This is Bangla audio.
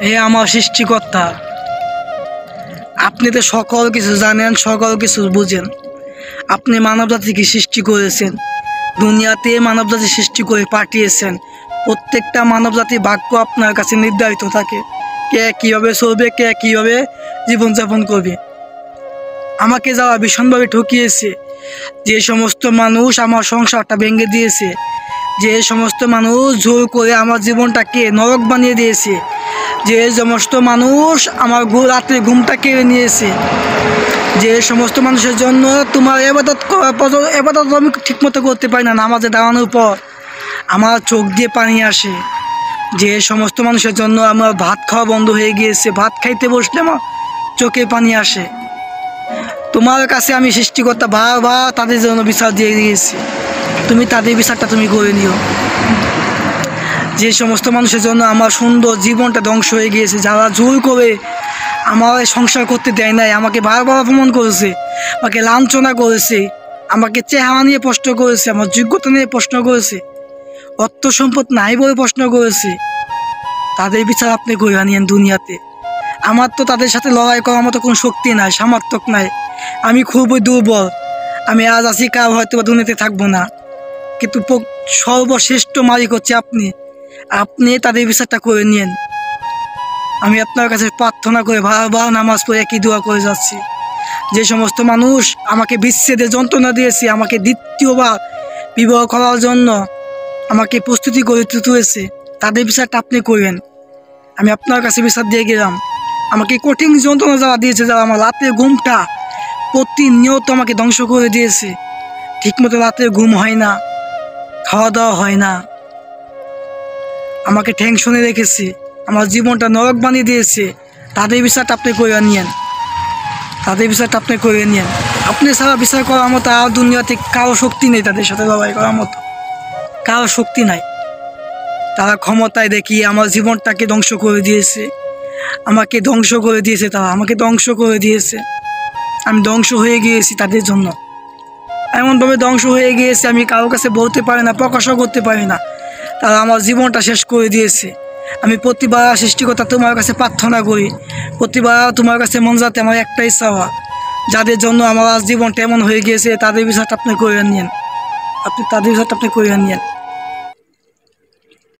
হে আমার সৃষ্টিকর্তা, আপনি তো সকল কিছু জানেন, সকল কিছু বুঝেন। আপনি মানবজাতিকে সৃষ্টি করেছেন, দুনিয়াতে মানবজাতি সৃষ্টি করে পাঠিয়েছেন। প্রত্যেকটা মানবজাতির ভাগ্য আপনার কাছে নির্ধারিত থাকে, কে কীভাবে চলবে, কে কীভাবে জীবনযাপন করবে। আমাকে যারা ভীষণভাবে ঠকিয়েছে, যে সমস্ত মানুষ আমার সংসারটা ভেঙে দিয়েছে, যে সমস্ত মানুষ জোর করে আমার জীবনটাকে নরক বানিয়ে দিয়েছে, যে সমস্ত মানুষ আমার রাত্রে ঘুমটা কেড়ে নিয়েছে, যে সমস্ত মানুষের জন্য তোমার এবাদত আমি ঠিকমতো করতে পারি না, নামাজে দাঁড়ানোর পর আমার চোখ দিয়ে পানি আসে, যে সমস্ত মানুষের জন্য আমার ভাত খাওয়া বন্ধ হয়ে গিয়েছে, ভাত খাইতে বসলে আমার চোখে পানি আসে, তোমার কাছে আমি সৃষ্টিকর্তা বারবার তাদের জন্য বিচার দিয়ে দিয়েছি। তুমি তাদের বিচারটা তুমি করে নিও। যে সমস্ত মানুষের জন্য আমার সুন্দর জীবনটা ধ্বংস হয়ে গিয়েছে, যারা জোর করে আমার সংসার করতে দেয় নাই, আমাকে বারবার অপমান করেছে, আমাকে লাঞ্ছনা করেছে, আমাকে চেহারা নিয়ে প্রশ্ন করেছে, আমার যোগ্যতা নিয়ে প্রশ্ন করেছে, অর্থ সম্পদ নাই বলে প্রশ্ন করেছে, তাদের বিচার আপনি করে আনিয়েন দুনিয়াতে। আমার তো তাদের সাথে লড়াই করার মতো কোনো শক্তি নাই, সামর্থ্য নাই, আমি খুবই দুর্বল। আমি আজ আছি, কাল হয়তো দুনিয়াতে থাকবো না, কিন্তু সর্বশ্রেষ্ঠ মালিক হচ্ছে আপনি। আপনি তাদের বিচারটা করে নিয়েন। আমি আপনার কাছে প্রার্থনা করে বারবার নামাজ পড়ে একই দোয়া করে যাচ্ছি। যে সমস্ত মানুষ আমাকে বিচ্ছেদের যন্ত্রণা দিয়েছে, আমাকে দ্বিতীয়বার বিবাহ করার জন্য আমাকে প্রস্তুতি করে তুলেছে, তাদের বিচারটা আপনি করবেন। আমি আপনার কাছে বিচার দিয়ে গেলাম। আমাকে কঠিন যন্ত্রণা যারা দিয়েছে, যারা আমার রাতের ঘুমটা প্রতিনিয়ত আমাকে ধ্বংস করে দিয়েছে, ঠিকমতো রাতে ঘুম হয় না, খাওয়া দাওয়া হয় না, আমাকে টেনশনে রেখেছে, আমার জীবনটা নরক বানিয়ে দিয়েছে, তাদের বিচারটা আপনি করে নিয়েন। তাদের বিচারটা আপনি করে নিয়েন। আপনি ছাড়া বিচার করার মতো আর দুনিয়াতে কারো শক্তি নেই, তাদের সাথে লড়াই করার মতো কারো শক্তি নাই। তারা ক্ষমতায় দেখিয়ে আমার জীবনটাকে ধ্বংস করে দিয়েছে, আমাকে ধ্বংস করে দিয়েছে, তারা আমাকে ধ্বংস করে দিয়েছে। আমি ধ্বংস হয়ে গিয়েছি তাদের জন্য, এমনভাবে ধ্বংস হয়ে গিয়েছে আমি কারো কাছে বলতে পারি না, প্রকাশও করতে পারি না। তারা আমার জীবনটা শেষ করে দিয়েছে। আমি প্রতিবার সৃষ্টিকর্তা তোমার কাছে প্রার্থনা করি, প্রতিবার তোমার কাছে মন যাতে আমার একটাই চাওয়া, যাদের জন্য আমার আজ জীবনটা এমন হয়ে গিয়েছে, তাদের বিচারটা আপনি করে নিয়েন। আপনি তাদের বিচারটা আপনি করে নিয়েন।